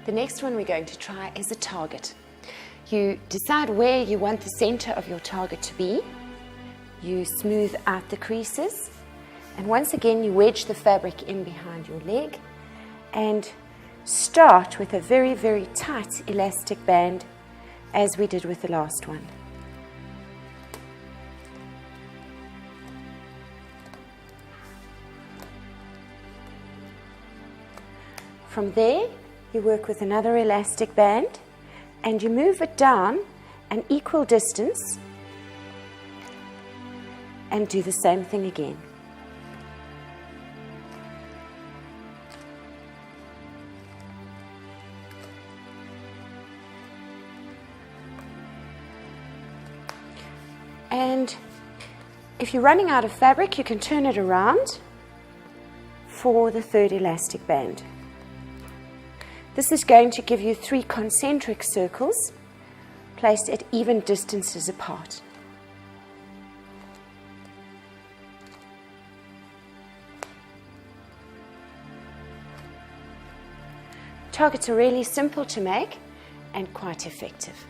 The next one we're going to try is a target. You decide where you want the center of your target to be. You smooth out the creases, and once again you wedge the fabric in behind your leg and start with a very, very tight elastic band as we did with the last one. From there, you work with another elastic band and you move it down an equal distance and do the same thing again. And if you're running out of fabric, you can turn it around for the third elastic band. This is going to give you 3 concentric circles placed at even distances apart. Targets are really simple to make and quite effective.